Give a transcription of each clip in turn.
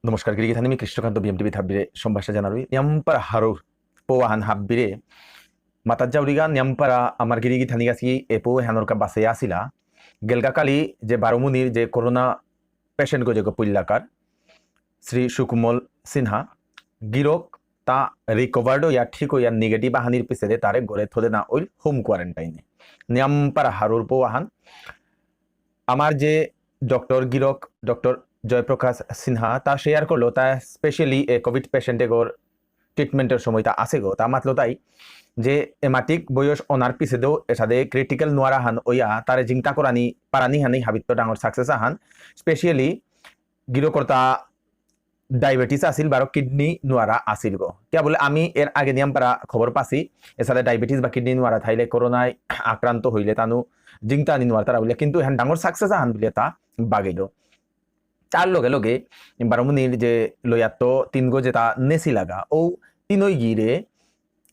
নমস্কাৰ গিৰিগিথানি কৃষ্ণকান্ত বিএমটিভি থাব্বিৰে সম্ভাষা জানারুই নিয়ামপাৰা হারুর পোৱাহান হাব্বিৰে মাতাত যাউরিগা নিয়ামপাৰা আমার গিরিগিথানি গাছি এপো হেনরকা বাসে আসিলা গেলগা কালি যে বারোমুনির যে করোনা পেশেন্ট গো যে পুল্লাকার শ্রী সুকুমল সিনহা গিরক তা রিকভার্ড ইয়া ঠিক ইয়া নেগেটিভ আহানির পিছনে তারে গড়ে থদে না ওই হোম কোয়ারেন্টাইনে নিয়ামপারা হারুর পোৱাহান আমার যে ডক্টর গিরক ডক্টর জয়প্রকাশ সিনহা তা শেয়ার করলো তা স্পেশালি কোভিড পেশেন্টে গোর ট্রিটমেন্টের সময় তা আছে গো তা মাতলো তাই যে এমাটিক বয়স অনার পিছেদেও এসাদে ক্রিটিক্যাল নোয়ারা হান ওয়া তারে জিংতা করানি পারানি হানি হাবিত্য ডাঙর সাকসেস আহান স্পেশালি গিরকর্তা ডায়াবেটিস আসিল বারো কিডনি নোয়ারা আসিল গো কে বলে আমি এর আগে নিয়ামপারা খবর পাছি এসাদে ডায়াবেটিস বা কিডনি নোয়ারা থাইলে করোনায় আক্রান্ত হইলে তানু জিংতা আনি নোয়ার তারা বলে কিন্তু হ্যান ডাঙর সাকসেস আহান বলে তা বাগিল তার লগে লগে বারোমুনির যে লয়াত তিন গো যেটা নেসি লাগা ও তিনই গিরে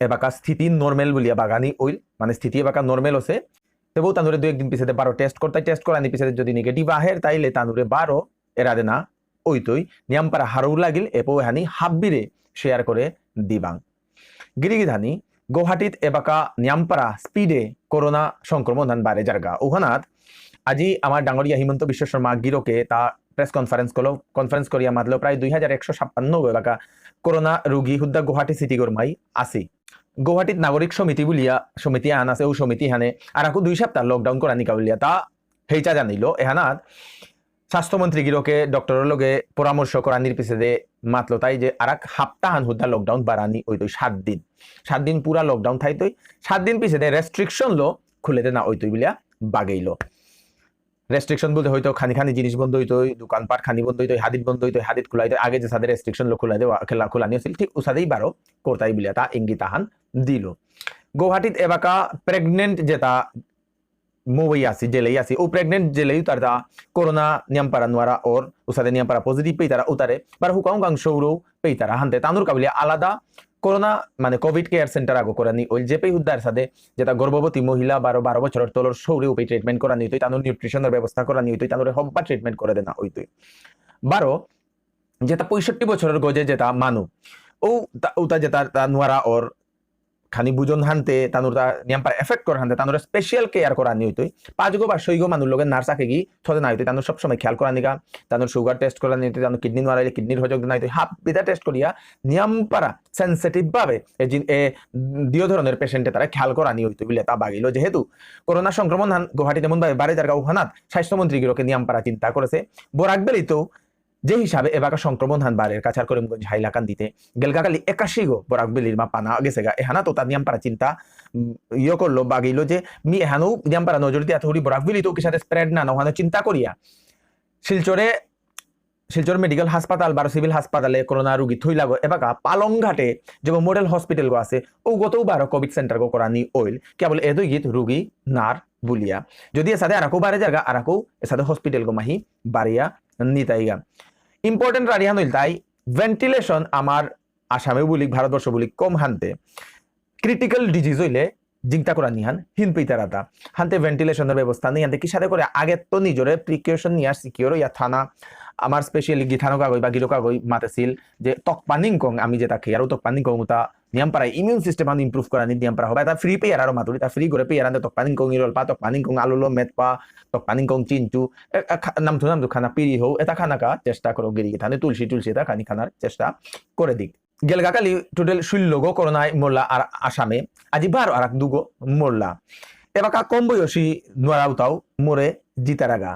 এবাকা স্থিতি নর্মেল বলিয়া বাগানি ওইল মানে স্থিতি এবাকা নর্মেল আছে তবু তানুরে দু একদিন পিছনে 12 টেস্ট করানি পিছনে যদি নেগেটিভ আহের তাইলে তানুরে 12 এরাদে না ওই তুই নিয়ামপারা হারু লাগিল এপো হানি হাব্বিরে শেয়ার করে দিবাং গিরিগিধানি গুয়াহাটিত এবাকা নিয়ামপারা স্পিডে করোনা সংক্রমণ বাড়ে জারগা ওখানাত আজি আমার ডাঙরিয়া হিমন্ত বিশ্ব শর্মা গিরকে তা প্রেস কনফারেন্স করিয়া মাতলো প্রায় 2156 এলাকা করোনা রোগী হুদ্দা গুয়াহাটি সিটি গরমাই আসি গুয়াহাটিত নাগরিক সমিতি বুলিয়া সমিতি আন আছে ও সমিতি হানে আর আকু 2 সপ্তাহ লকডাউন করা নিকা বুলিয়া তা হেইচা জানিল এহানাত স্বাস্থ্যমন্ত্রী গিরকে ডক্টরের লগে পরামর্শ করানির পিছনে মাতলো তাই যে আর এক হাপ্তাহান হুদ্দা লকডাউন বাড়ানি ওই তুই 7 দিন পুরা লকডাউন থাই তুই 7 দিন পিছনে রেস্ট্রিকশন লো খুলে দে না ওই তুই বুলিয়া বাগেইলো রেস্ট্রিকশন বলতে হয়তো খানি খানি জিনিস বন্ধ হইতো দোকানপাট খানি বন্ধ হইতো হাদিত বন্ধ হইতো হাদিত খোলা হইতো আগে যে সাদের রেস্ট্রিকশন লোক খোলা দেওয়া খেলা খোলা নিয়েছিল ঠিক উসাদেই বারো কোরতাই বিলিয়া তা ইঙ্গিত আহান দিল গুয়াহাটিত এবাকা প্রেগনেন্ট যেটা মুভি আসি জেলেই আসি ও প্রেগনেন্ট জেলেই তার তা করোনা নিয়ামপারা নোয়ারা ওর উসাদে নিয়ামপারা পজিটিভ পেই তারা উতারে বার হুকাং গাং সৌরও পেই তারা হানতে তানুর কাবিলিয়া আলাদা করোনা মানে কোভিড কেয়ার সেন্টার আগো করানি ওই যে পেই উদ্ধার সাথে যেটা গর্ভবতী মহিলা 12 বছরের তলর সৌরে উপে ট্রিটমেন্ট করানি হইতো তানুর নিউট্রিশনের ব্যবস্থা করানি হইতো তানুর হব্বা ট্রিটমেন্ট করে দেনা হইতো 12 যেটা 65 বছরের গজে যেটা মানু ও ওটা যেটা নোয়ারা ওর খানি বুজন হানতে তানুর তা নিয়ামপার এফেক্ট করে হানতে তানুর স্পেশাল কেয়ার করা নি হইতো 5 গো বা 6 গো মানুষ লগে নার্স আকে গি থদে না হইতো তানুর সব সময় খেয়াল করা নিগা তানুর সুগার টেস্ট করা নিতে তানুর কিডনি নোয়ারাইলে কিডনির হজক না হইতো হাফ বিদা টেস্ট করিয়া নিয়ামপারা সেনসিটিভ ভাবে এ দিও ধরনের পেশেন্টে তারা খেয়াল করা নি হইতো বলে তা বাগিল যেহেতু করোনা সংক্রমণ গুয়াহাটি যেমন ভাবে বাড়ে জায়গা উহানাত স্বাস্থ্যমন্ত্রী গিরকে নিয়ামপারা চিন্তা করেছে বরাক বেলিতেও যে হিসাবে এবাকা সংক্রমণ হান বারের কাছার করিমগঞ্জ হাইলাকান দিতে গেলগাকালি 81 গো বরাক বেলির মা পানা গেছে গা এহানা তো তার নিয়ামপারা চিন্তা করলো বাগিল যে মি এহানো নিয়ামপারা নজর দিয়ে এতগুলি বরাক বেলি তো কি সাথে স্প্রেড না ওখানে চিন্তা করিয়া শিলচর মেডিকেল হাসপাতাল বা সিভিল হাসপাতালে করোনা রোগী থই লাগো এবাকা পালংঘাটে যে মডেল হসপিটাল গো আছে ও গতও 12 কোভিড সেন্টার গো করানি ওইল কেবল এদই গীত রোগী নার বুলিয়া যদি এসাদে আরাকো বারে জায়গা আরাকো এসাদে হসপিটাল গো মাহি বাড়িয়া নিতাইগা ইম্পর্টেন্ট রাডিহান হইল তাই ভেন্টিলেশন আমার আসামে বলি ভারতবর্ষ বলি কম হানতে ক্রিটিক্যাল ডিজিজ হইলে জিংতা করা নিহান হিন পেইতারাতা হানতে ভেন্টিলেশনের ব্যবস্থা নেই হানতে কি সাথে করে আগে তো নিজরে প্রিকশন নিয়া সিকিউর ইয়া থানা আমার স্পেশালি গিথানো কাগজ বা গিরো কাগজ মাতেছিল যে তকপানিং কং আমি যেটা খেয়ে আর তকপানিং কং তা নিয়ামপারা ইমিউন সিস্টেম আন ইমপ্রুভ করা নিয়ামপারা হবে তা ফ্রি পে আর মাতুরি তা ফ্রি করে পে আর তকপানিং কং ইরল পা তকপানিং কং আলুলো মেত পা তকপানিং কং চিনচু নাম তো খানা পিরি হও এটা খানা কা চেষ্টা করো গিরি গিথানে তুলসী এটা খানি খানার চেষ্টা করে দিক গেলগাকালি টোটাল 16 গো করোনায় মরলা আর আসামে আজি 12 আর 2 গো মরলা এবাকা কম বয়সী নোয়ারাউতাও মরে জিতারাগা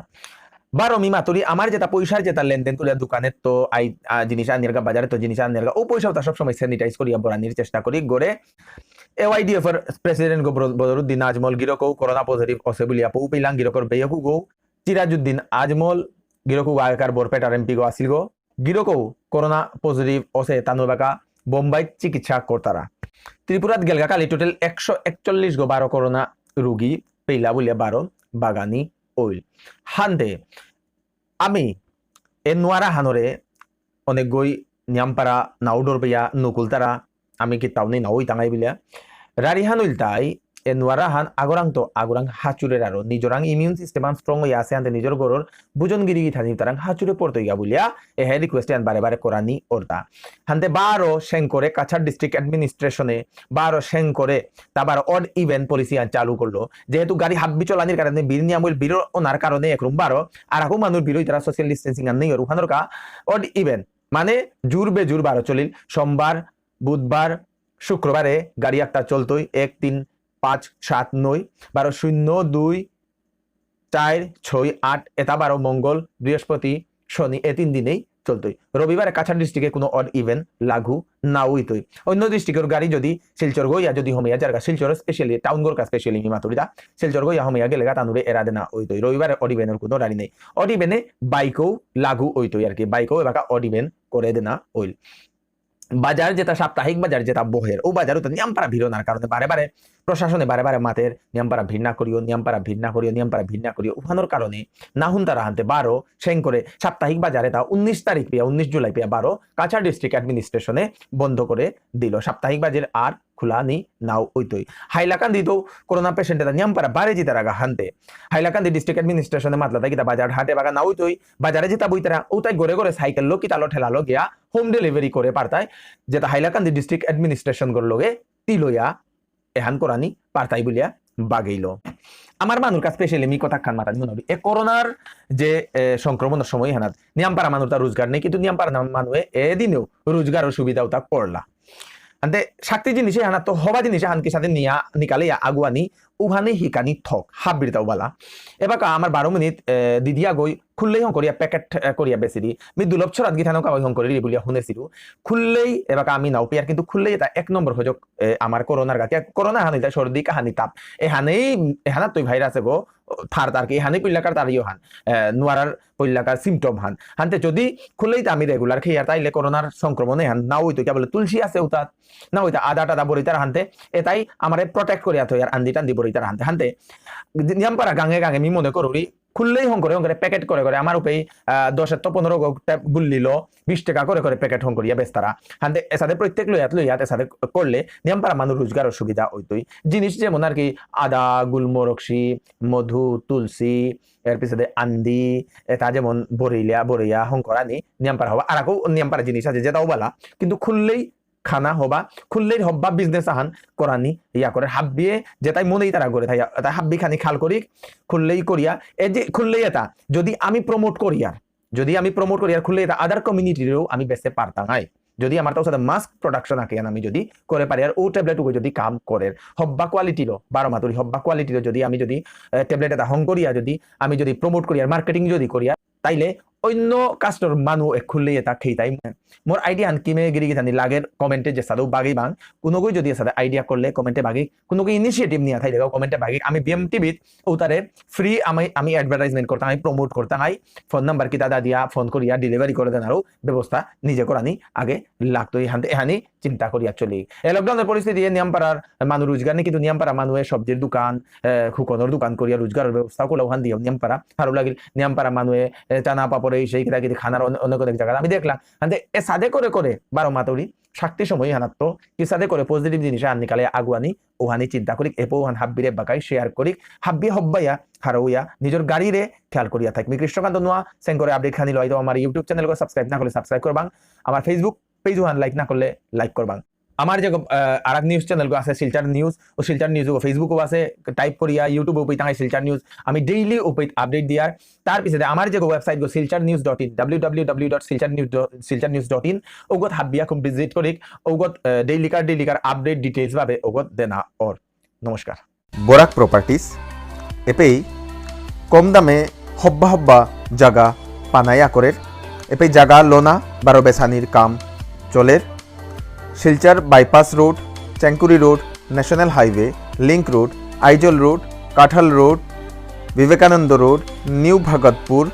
12 মি মাতুরি আমার যেটা পয়সার যেটা লেনদেন তুলে দোকানের তো আই জিনিস আনিরগা বাজারে তো জিনিস আনিরগা ও পয়সা তা সবসময় স্যানিটাইজ করিয়া বরানির চেষ্টা করি গড়ে এওয়াইডিএফ এর প্রেসিডেন্ট গো বদরুদ্দিন আজমল গিরকো করোনা পজিটিভ অসে বলিয়া পৌ পেলাং গিরকর বেয়কু গো চিরাজউদ্দিন আজমল গিরকু আয়কার বরপেটার এমপি গো আসিল গো গিরকো করোনা পজিটিভ অসে তানুবাকা বোম্বাই চিকিৎসা করতারা ত্রিপুরাত গেলগাকালি টোটাল 141 গো 12 করোনা রোগী পেলা বলিয়া 12 বাগানি ওইল হানতে আমি এ নোয়ারা হানরে অনেক গই নিয়ামপারা নাউডর বেয়া নকুল তারা আমি কি তাও নেই নাওই তাঙাই বিলিয়া রারি হানুইল তাই এ নোয়ারা হান আগরাং হাচুরের আরো নিজরাং ইমিউন সিস্টেম স্ট্রং হয়ে আছে আনতে নিজের গরর বুজন গিরিগি থানি তারাং হাচুরে পড়তে গিয়া বলিয়া এ হে রিকোয়েস্ট আন বারে বারে করানি ওরতা হানতে বারো সেং করে কাছাড় ডিস্ট্রিক্ট অ্যাডমিনিস্ট্রেশনে বারো সেং করে তারপর অড ইভেন্ট পলিসি চালু করলো যেহেতু গাড়ি হাব্বি চলানির কারণে বীর নিয়ামুল বীর ওনার কারণে একরুম বারো আর এখন মানুষ বীর তারা সোশ্যাল ডিস্টেন্সিং আর নেই ওখানোর কা অড ইভেন্ট মানে জুর বেজুর বারো চলিল সোমবার বুধবার শুক্রবারে গাড়ি একটা চলতোই 1 3 5 7 9 12 0 2 4 6 8 এটা 12 মঙ্গল বৃহস্পতি শনি এই 3 দিনেই চলতোই রবিবারে কাছাড় ডিস্ট্রিক্টে কোনো অড ইভেন্ট লাগু না হইতোই অন্য ডিস্ট্রিক্টের গাড়ি যদি শিলচর গইয়া যদি হোমিয়া জায়গা শিলচর স্পেশালি টাউন গোরকা স্পেশালি হিমাতুরিদা শিলচর গইয়া হোমিয়া গেলে তানুরে এরাদে না হইতোই রবিবারে অড ইভেন্টের কোনো গাড়ি নেই অড ইভেন্টে বাইকও লাগু হইতোই আর কি বাইকও এবাকা অড ইভেন্ট করে দেনা হইল বাজার যেটা সাপ্তাহিক বাজার যেটা বহের ও বাজারও তো নিয়মপাড়া ভিড় না কারণে বারে বারে প্রশাসনে বারে বারে মাতের নিয়মপাড়া ভিড় না করিও নিয়মপাড়া ভিড় না করিও নিয়মপাড়া ভিড় না করিও উঠানোর কারণে না হুন তারা হানতে 12 সেং করে সাপ্তাহিক বাজারে তা 19 তারিখ পেয়া 19 জুলাই পেয়া 12 কাছাড় ডিস্ট্রিক্ট অ্যাডমিনিস্ট্রেশনে বন্ধ করে দিল সাপ্তাহিক বাজার আর খোলা নি নাও ওইতই হাইলাকান্দি তো করোনা পেশেন্ট নিয়মপাড়া বারে জিতার আগা হানতে হাইলাকান্দি ডিস্ট্রিক্ট অ্যাডমিনিস্ট্রেশনে মাতলা তাই বাজার হাটে বাগা না ওইতই বাজারে যেটা বইতারা ও তাই গড়ে গড়ে সাইকেল লো কি তালো ঠেলালো গিয়া হোম ডেলিভারি করে পারতায় যেটা হাইলাকান্দি ডিস্ট্রিক্ট অ্যাডমিনিস্ট্রেশন করলোগে তিলইয়া এহান করানি পারতাই বলিয়া বাগেইল আমার মানুষ কাছে স্পেশালি মি কথা খান মাথা মনে এ করোনার যে সংক্রমণের সময় হানাত নিয়ামপাড়া মানুষ তার রোজগার নেই কিন্তু নিয়ামপাড়া মানুষে এদিনেও রোজগারের সুবিধাও তা করলা আনতে শাক্তি জিনিসে হানা তো হবা জিনিসে হানকি সাথে নিয়া নিকালে আগুয়ানি উহানি হিকানি থক হাবির তাও বালা এবার আমার 12 মিনিট দিদিয়া গই খুললেই হং করিয়া প্যাকেট করিয়া বেসিরি মি দুলভ ছড়াত গিথানো কাওই হং করি বলিয়া শুনেছিলু খুললেই এবার আমি নাও পিয়ার কিন্তু খুললেই এটা 1 নম্বর হজক আমার করোনার গাকে করোনা হানি তাই সর্দি কাহানি তাপ এহানেই এহানা তুই ভাইরাস গো থার তার কি এহানেই পইলাকার তারিও হান নোয়ারার পইলাকার সিমটম হান হানতে যদি খুললেই আমি রেগুলার খেয়ার তাইলে করোনার সংক্রমণে হান না হইতো কে বলে তুলসী আছে উতাত না হইতা আদা টাদা বরিতার হানতে এটাই আমারে প্রটেক্ট করিয়া থই আর আন্দি টান্দি বরিতার হানতে হানতে নিয়মপাড়া গাঙে গাঙে মি মনে করি খুললেই হং করে প্যাকেট করে করে আমার উপরে 10 to 15 গুল্লিল 20 টাকা করে করে প্যাকেট হং করিয়া বেস্তারা হাতে এসাদে প্রত্যেক লইয়াত এসাদে করলে নিয়মপাড়া মানুষ রোজগারের সুবিধা হইতই জিনিস যেমন আর কি আদা গুলমরকশি মধু তুলসী এর পিছনে আন্দি এটা যেমন বরিয়া হং করানি নিয়মপাড়া হবা আর নিয়মপাড়া জিনিস আছে যেটাও বলা কিন্তু খুললেই খানা হবা খুললেই হব্বা বিজনেস আহান করানি ইয়া করে হাব্বিয়ে যেটাই মনেই তারা করে থাকি তাই হাব্বি খানি খাল করি খুললেই করিয়া এই যে খুললেই এটা যদি আমি প্রমোট করি আর খুললেই এটা আদার কমিউনিটিরও আমি বেচতে পারতাম যদি আমার তার সাথে মাস্ক প্রোডাকশন আঁকে আমি যদি করে পারি আর ও ট্যাবলেট যদি কাম করে হব্বা কোয়ালিটিরও 12 মাতুরি হব্বা কোয়ালিটিরও যদি আমি যদি ট্যাবলেট এটা হং করিয়া যদি আমি যদি প্রমোট করি আর মার্কেটিং যদি করিয়া তাইলে অন্য কাস্টর মানুষ খুললেই এটা খেয়ে তাই মোর আইডিয়া কিমে গিরি গিয়ে লাগের কমেন্টে যে সাদু বাগি বাং কোনোগই যদি সাথে আইডিয়া করলে কমেন্টে বাগি কোনোগই ইনিশিয়েটিভ নিয়ে থাই কমেন্টে বাগি আমি বিএম টিভিত ও তারে ফ্রি আমি অ্যাডভার্টাইজমেন্ট করতাম আমি প্রমোট করতাম ফোন নাম্বার কি দাদা দিয়া ফোন করিয়া ডেলিভারি করে দেন আরো ব্যবস্থা নিজে করানি আগে লাগতো এহানি চিন্তা করিয়া চলি এই লকডাউনের পরিস্থিতি নিয়মপাড়ার মানুষ রোজগার নেই কিন্তু নিয়মপাড়া মানুষের সবজির দোকান খুকনের দোকান করিয়া রোজগারের ব্যবস্থা করলে ওখান দিয়ে নিয়মপাড়া ভালো লাগিল নিয়মপাড়া মানুষে চানা পাপড় সেই কিনা কিন্তু খানার অনেক অনেক জায়গা আমি দেখলাম এ সাদে করে 12 মাতুরি শাক্তি সময় হানাত কি সাদে করে পজিটিভ জিনিস আন নিকালে আগুয়ানি ওহানি চিন্তা করি এপো ওহান হাব্বিরে বাকাই শেয়ার করি হাব্বি হব্বাইয়া হারউয়া নিজের গাড়িরে খেয়াল করিয়া থাকবি কৃষ্ণকান্ত নোয়া সেন করে আপডেট খানি লইতো আমার ইউটিউব চ্যানেলকে সাবস্ক্রাইব না করলে সাবস্ক্রাইব করবাং আমার ফেসবুক পেজ ওহান লাইক না করলে লাইক করবাং আমার যে আরেক নিউজ চ্যানেল আছে শিলচর নিউজ ও শিলচর নিউজ ফেসবুকও আছে টাইপ করিয়া ইউটিউবে উপরে তাই শিলচর নিউজ আমি ডেইলি উপরে আপডেট দিয়ার তার পিছনে আমার যে ওয়েবসাইট silcharnews.in www.silcharnews.in ওগত হাবিয়া খুব ভিজিট করি ওগত ডেইলিকার আপডেট ডিটেইলস ভাবে ওগত দেনা ওর নমস্কার বরাক প্রপার্টিস এপেই কম দামে হব্বা জায়গা পানায়া করের এপে জায়গা লোনা বারো বেসানির কাম চলের Silchar bypass road Chengkuri road national highway link road Aizawl road Kathal road Vivekananda road new Bhagatpur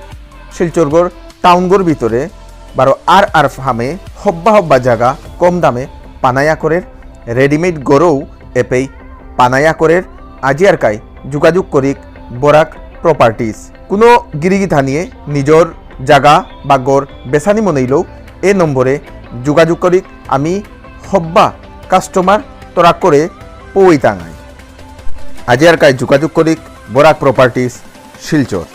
শিলচরগড় টাউনগড় ভিতরে বারো আর ফার্মে হব্বা জায়গা কম দামে পানায়া করের রেডিমেড গড়ও এপেই পানায়া করের আজিয়ারকাই যোগাযোগ করিক বরাক প্রপার্টিস কোনো গিরিগিথা নিয়ে নিজর জায়গা বা গড় বেসানি মনেইলেও এ নম্বরে যোগাযোগ করিক আমি হব্বা কাস্টমার তোরা করে পই টাঙাই। আজি আর কাই যোগাযোগ করিক বরাক প্রপার্টিস শিলচর।